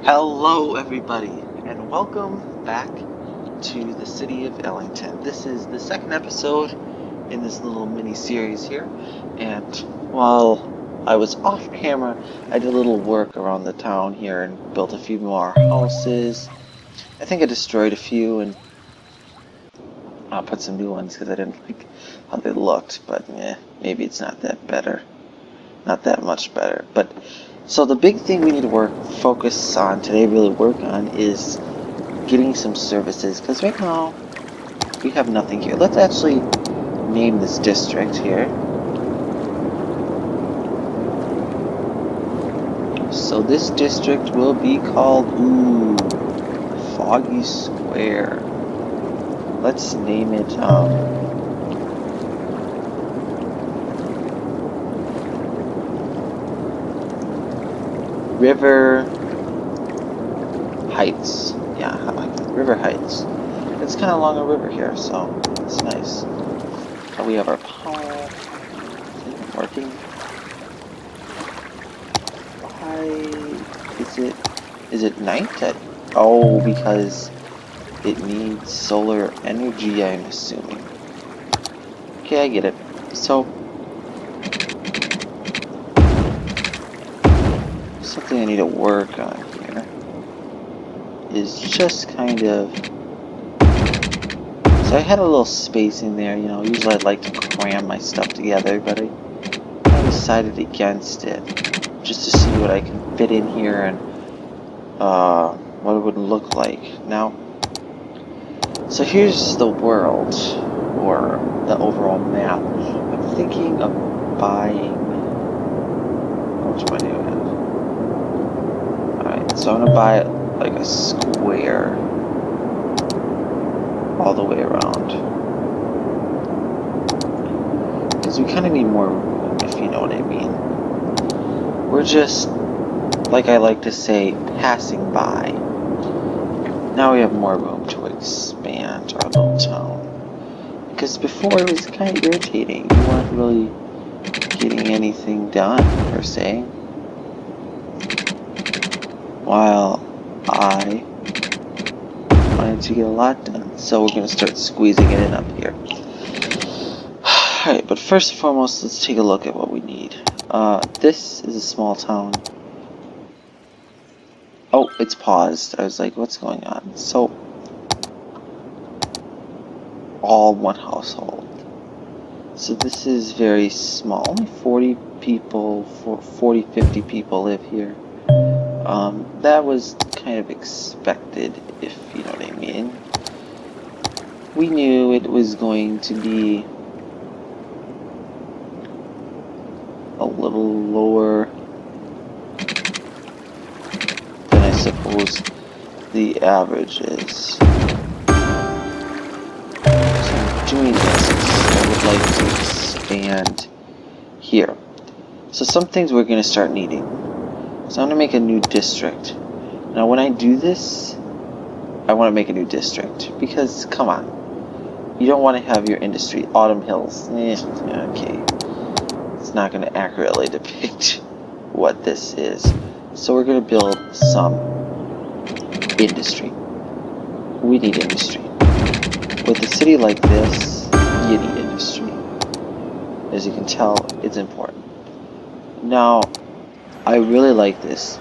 Hello everybody, and welcome back to the city of Ellington. This is the second episode in this little mini-series here, and while I was off camera, I did a little work around the town here and built a few more houses. I think I destroyed a few and I'll put some new ones because I didn't like how they looked, but maybe it's not that better. Not that much better, but so the big thing we need to focus on today, really work on, is getting some services, because right now we have nothing here. Let's actually name this district here. So this district will be called Foggy Square. Let's name it River Heights. Yeah, I like that. River Heights. It's kind of along a river here, so it's nice. We have our power. Is it working? Why is it night? Oh, because it needs solar energy, I'm assuming. Okay, I get it. So something I need to work on here is just kind of, so I had a little space in there, usually I'd like to cram my stuff together, but I decided against it just to see what I can fit in here and what it would look like. Now, so here's the world, or the overall map. I'm thinking of buying, how much money do I have? Alright, so I'm gonna buy like a square all the way around, because we kind of need more room, if you know what I mean. We're just, like I like to say, passing by. Now we have more room to expand our little town, because before it was kind of irritating. You weren't really getting anything done, per se, while I wanted to get a lot done. So we're going to start squeezing it in up here. Alright, but first and foremost, let's take a look at what we need. This is a small town. Oh, it's paused. I was like, what's going on? So, all one household. So this is very small. Only 40 people, 50 people live here. That was kind of expected, if you know what I mean. We knew it was going to be a little lower than I suppose the average is. So I'm doing this. I would like to expand here. So some things we're going to start needing. So I'm going to make a new district. Now when I do this, I want to make a new district, because, come on, you don't want to have your industry, Autumn Hills. Okay. It's not going to accurately depict what this is. So we're going to build some industry. We need industry. With a city like this, you need industry. As you can tell, it's important. Now, I really like this.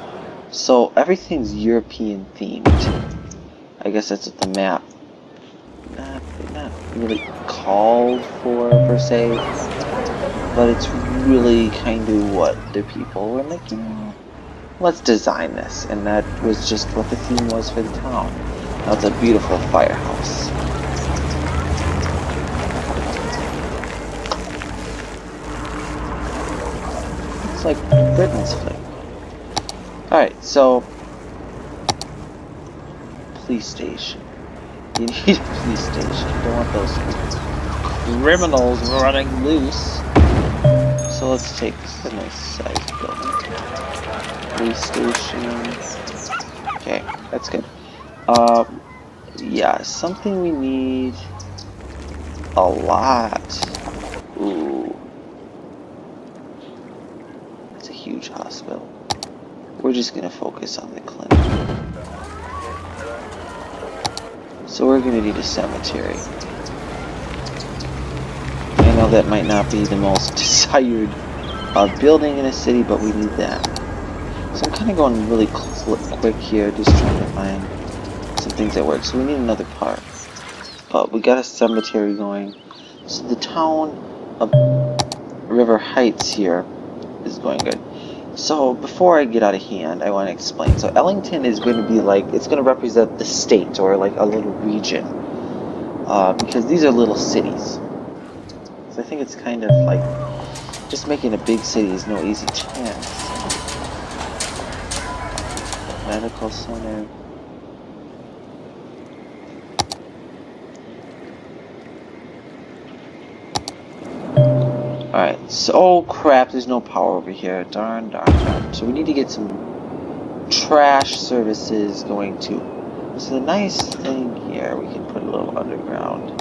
So everything's European themed. I guess that's what the map not really called for, per se, but it's really kind of what the people were like, let's design this, and that was just what the theme was for the town. Now it's a beautiful firehouse. It's like Britain's flag. Alright, so police station. You need a police station. You don't want those criminals running loose. So let's take a nice sized building. Police station. Okay, that's good. Yeah, something we need a lot. Ooh. That's a huge hospital. we're just going to focus on the clinic. So we're going to need a cemetery. I know that might not be the most desired building in a city, but we need that. So I'm kind of going really quick here, just trying to find some things that work. So we need another park. But we got a cemetery going. So the town of River Heights here is going good. So before I get out of hand, I want to explain. So Ellington is going to be like, it's going to represent the state or like a little region. Because these are little cities. So I think it's kind of like, just making a big city is no easy chance. Medical center. Alright, so, oh crap, there's no power over here. Darn. So we need to get some trash services going too. So the nice thing here, we can put a little underground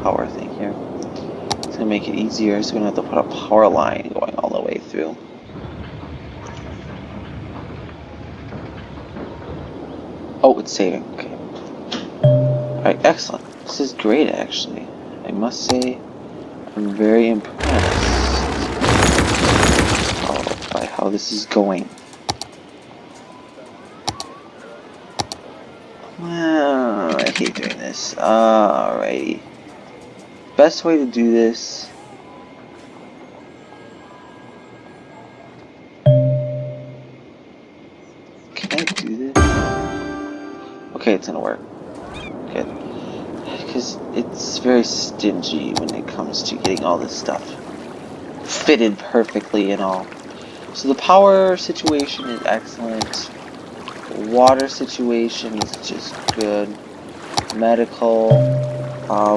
power thing here. It's going to make it easier. It's going to have to put a power line going all the way through. Oh, it's saving. Okay. Alright, excellent. This is great, actually. I must say, I'm very impressed by how this is going. Well, I hate doing this. Alrighty. Best way to do this. Can I do this? Okay, it's gonna work. Good. Because it's very stingy when it comes to getting all this stuff fitted perfectly and all. So the power situation is excellent. The water situation is just good. Medical.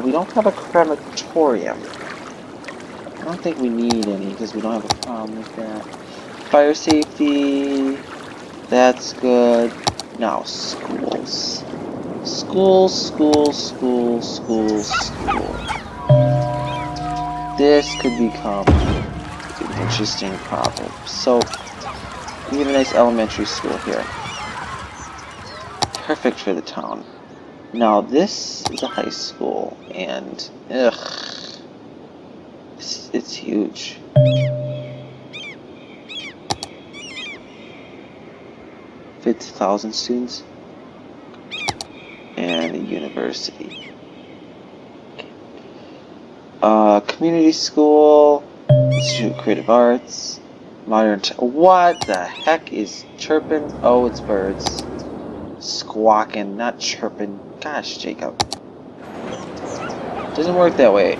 We don't have a crematorium. I don't think we need any because we don't have a problem with that. Fire safety. That's good. Now, schools. School. This could become an interesting problem. So, we have a nice elementary school here. Perfect for the town. Now, this is a high school, and, it's huge. 50,000 students. And a university. Community school, Institute of Creative Arts, modern. What the heck is chirping? Oh, it's birds. Squawking, not chirping. Gosh, Jacob. Doesn't work that way.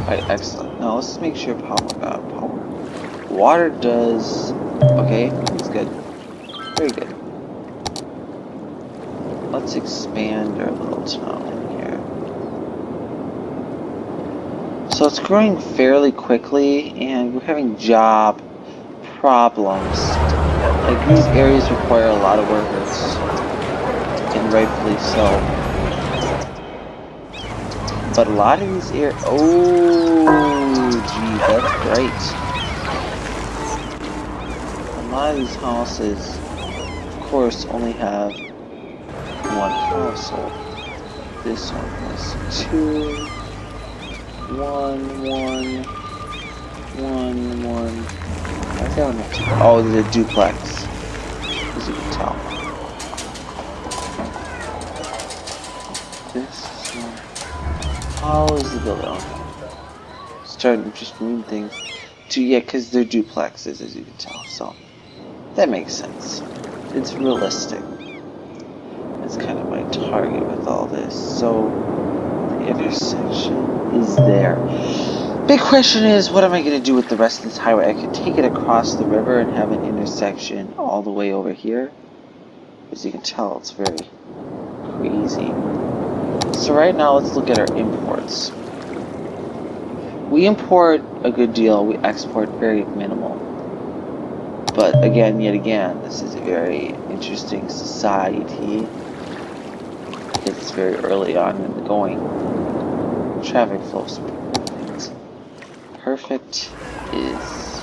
Alright, excellent. Now let's make sure power. Water does. Okay, that's good. Very good. Let's expand our little town here. So it's growing fairly quickly, and we're having job problems. Like, these areas require a lot of workers, and rightfully so. But a lot of these areas... Oh, gee, that's great. A lot of these houses, of course, only have one household. This one has 2, 1. Why is that one have 2? Oh, there's a duplex, as you can tell. This one. How is the building? Okay. Starting to just move things. Yeah, because they're duplexes, as you can tell. So that makes sense. It's realistic. That's kind of my target with all this. So the intersection is there. Big question is, what am I going to do with the rest of this highway? I could take it across the river and have an intersection all the way over here. As you can tell, it's very crazy. So right now, let's look at our imports. We import a good deal. We export very minimal. But again, yet again, this is a very interesting society. It's very early on in the going. Traffic flows. perfect is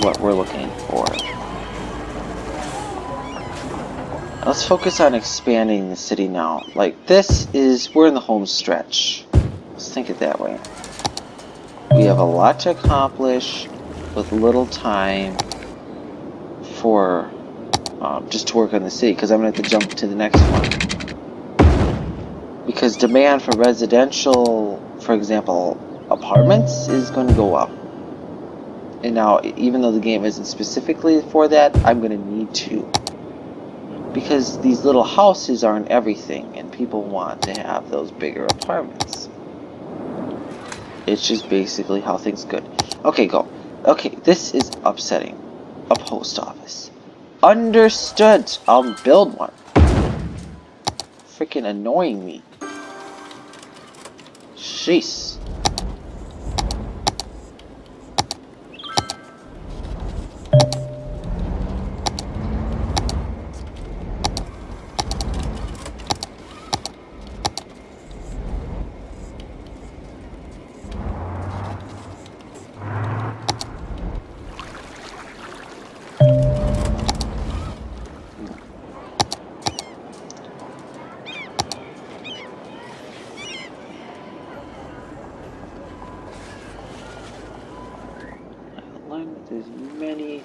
what we're looking for. Let's focus on expanding the city now. Like, we're in the home stretch. Let's think it that way. We have a lot to accomplish with little time for just to work on the city, because I'm going to have to jump to the next one. Because demand for residential, for example, apartments is going to go up. And now, even though the game isn't specifically for that, I'm going to need to. Because these little houses aren't everything, and people want to have those bigger apartments. It's just basically how things go. Okay, go. Okay, this is upsetting. A post office. Understood. I'll build one. Freaking annoying me. Jeez. There's many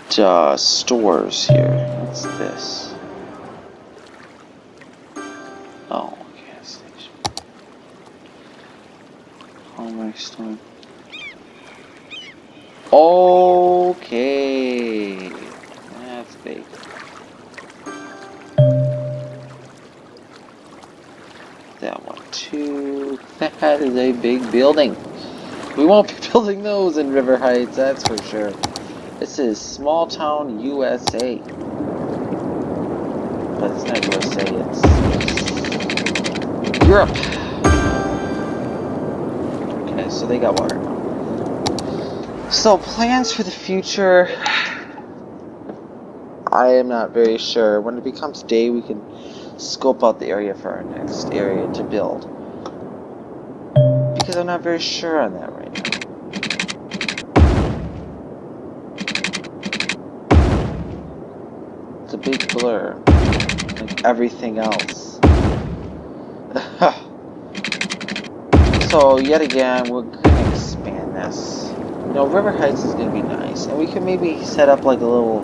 stores here. What's this? Oh, gas station. Hallmark store. Okay, that's big. That one too. That is a big building. We won't be building those in River Heights, that's for sure. This is small town USA. But it's not USA, it's Europe. Okay, so they got water now. So, plans for the future. I am not very sure. When it becomes day, we can scope out the area for our next area to build. Because I'm not very sure on that right now. It's a big blur. Like everything else. So, yet again, we're going to expand this. You know, River Heights is going to be nice. And we can maybe set up like a little,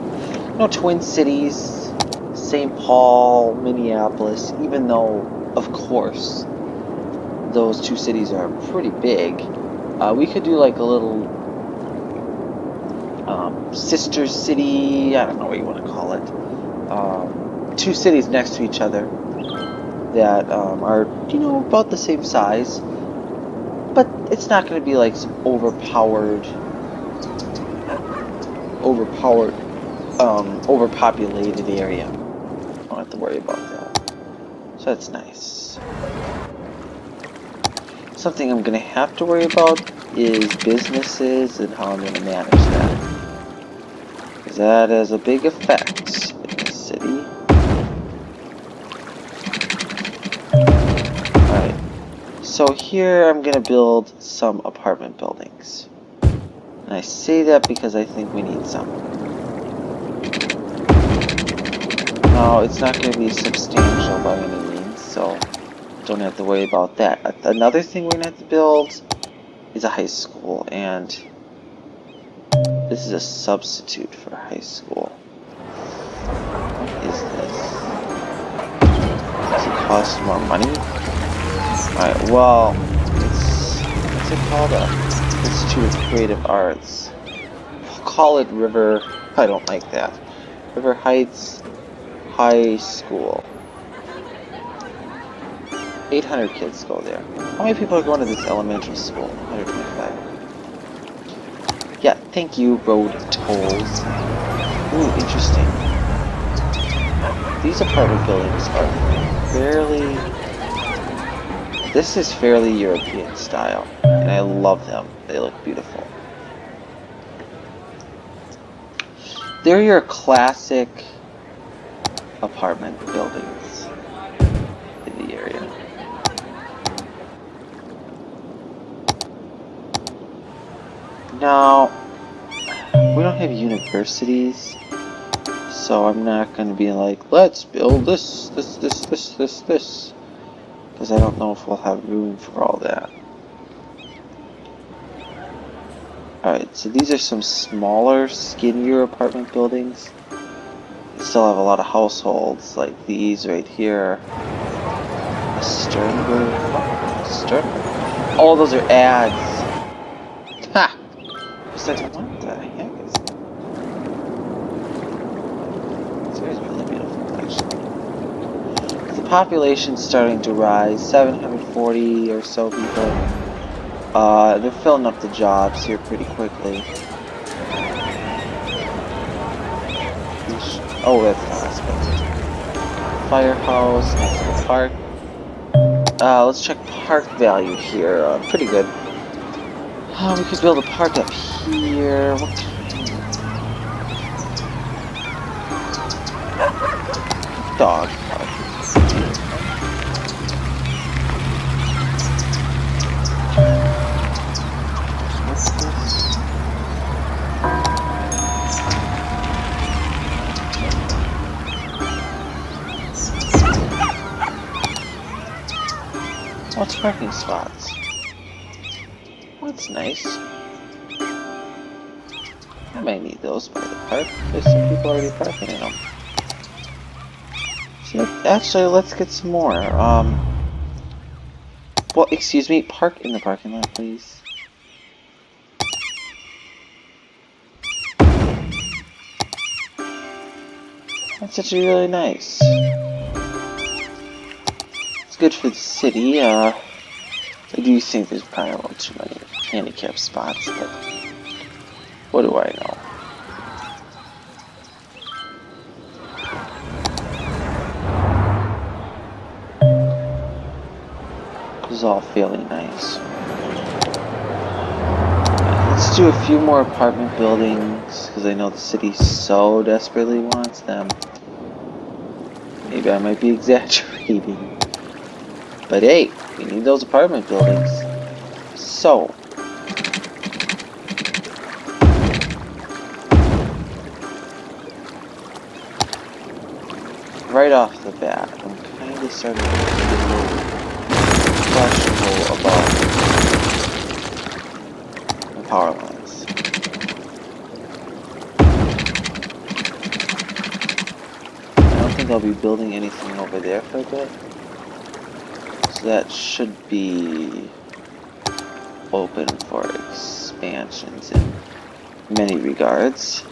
Twin Cities, St. Paul, Minneapolis, even though, of course, those two cities are pretty big. We could do like a little sister city, I don't know what you want to call it. Two cities next to each other that are, about the same size. But it's not going to be like some overpopulated area. I don't have to worry about that. So that's nice. Something I'm going to have to worry about is businesses and how I'm going to manage that. Because that has a big effect in the city. Alright. So here I'm going to build some apartment buildings. And I say that because I think we need some. No, it's not going to be substantial by any means, so don't have to worry about that. Another thing we're going to have to build is a high school, and this is a substitute for high school. What is this? Does it cost more money? Alright, well, what's it called? Institute of Creative Arts. We'll call it River, I don't like that. River Heights High School. 800 kids go there. How many people are going to this elementary school? 125. Yeah, thank you, road tolls. Ooh, interesting. These apartment buildings are this is fairly European style, and I love them. They look beautiful. They're your classic apartment buildings in the area. Now, we don't have universities, so I'm not going to be like, let's build this, because I don't know if we'll have room for all that. Alright, so these are some smaller, skinnier apartment buildings. They still have a lot of households, like these right here. A Sternberg. What? Sternberg? Oh, those are ads. Ha! I was like, what the heck is that? This area is really beautiful, actually. The population's starting to rise. 740 or so people. They're filling up the jobs here pretty quickly. Oh, that's the hospital. Firehouse, next to the park. Let's check park value here. Pretty good. We could build a park up here. What dog park? What's this? What's parking spots? That's nice. I might need those by the park. There's some people already parking in them. So, actually, let's get some more. Well, excuse me, park in the parking lot, please. That's actually really nice. It's good for the city. I do think there's probably a little too many handicap spots, but what do I know? This is all fairly nice. Let's do a few more apartment buildings, because I know the city so desperately wants them. Maybe I might be exaggerating. But hey, we need those apartment buildings. So, right off the bat, I'm kind of starting to get a little questionable about the power lines. I don't think I'll be building anything over there for a bit. So that should be open for expansions in many regards.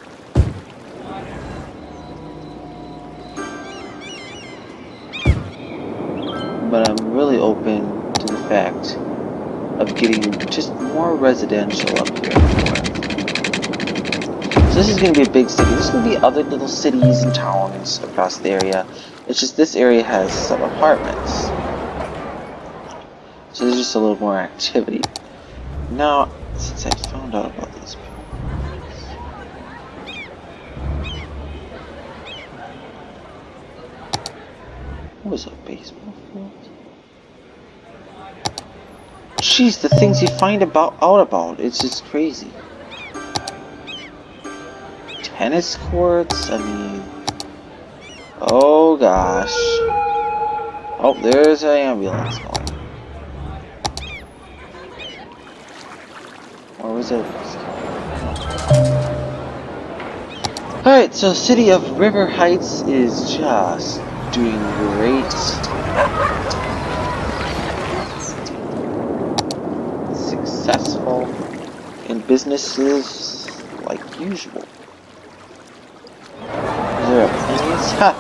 But I'm really open to the fact of getting just more residential up here. So this is going to be a big city. There's going to be other little cities and towns across the area. It's just this area has some apartments. So there's just a little more activity. Now, since I found out about these apartments, what was a baseball field? Jeez, the things you find out about, it's just crazy. Tennis courts, I mean, oh gosh. Oh, there's an ambulance going. Or was it? Alright, so the city of River Heights is just doing great. Successful in businesses like usual. Is there a pennies? Ha!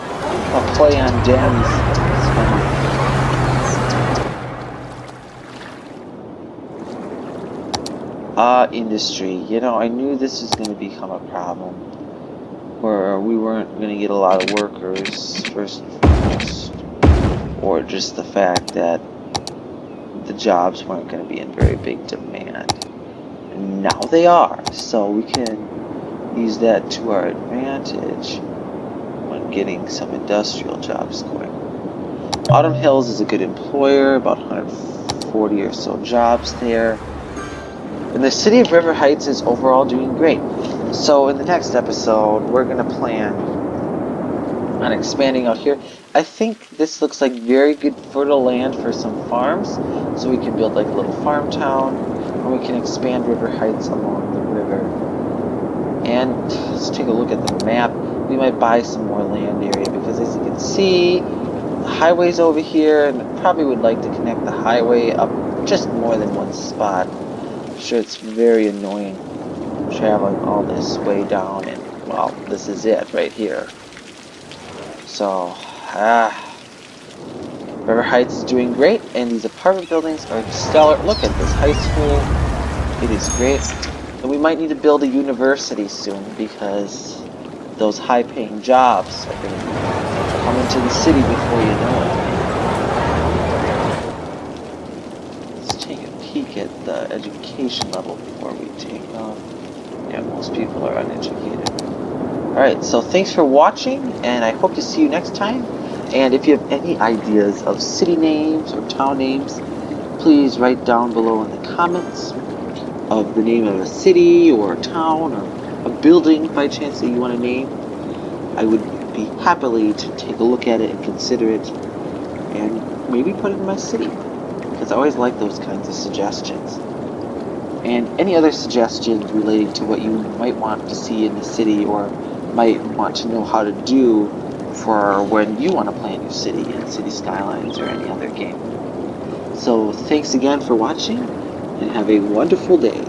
I'll play on Danny's. Industry. You know, I knew this was going to become a problem. Where we weren't going to get a lot of workers, first and foremost. Or just the fact that the jobs weren't going to be in very big demand. And now they are. So we can use that to our advantage when getting some industrial jobs going. Autumn Hills is a good employer, about 140 or so jobs there. And the city of River Heights is overall doing great. So in the next episode, we're going to plan on expanding out here. I think this looks like very good fertile land for some farms. So we can build like a little farm town, and we can expand River Heights along the river. And let's take a look at the map. We might buy some more land area because, as you can see, the highway's over here, and I probably would like to connect the highway up just more than one spot. I'm sure it's very annoying traveling all this way down, and well, this is it right here. So, River Heights is doing great, and these apartment buildings are stellar. Look at this high school. It is great. And we might need to build a university soon because those high-paying jobs are going to be coming to the city before you know it. Let's take a peek at the education level before we take off. Yeah, most people are uneducated. Alright, so thanks for watching, and I hope to see you next time. And if you have any ideas of city names or town names, please write down below in the comments of the name of a city or a town or a building by chance that you want to name. I would be happily to take a look at it and consider it and maybe put it in my city, because I always like those kinds of suggestions. And any other suggestions relating to what you might want to see in the city or might want to know how to do for when you want to plan your city in City Skylines or any other game. So thanks again for watching, and have a wonderful day.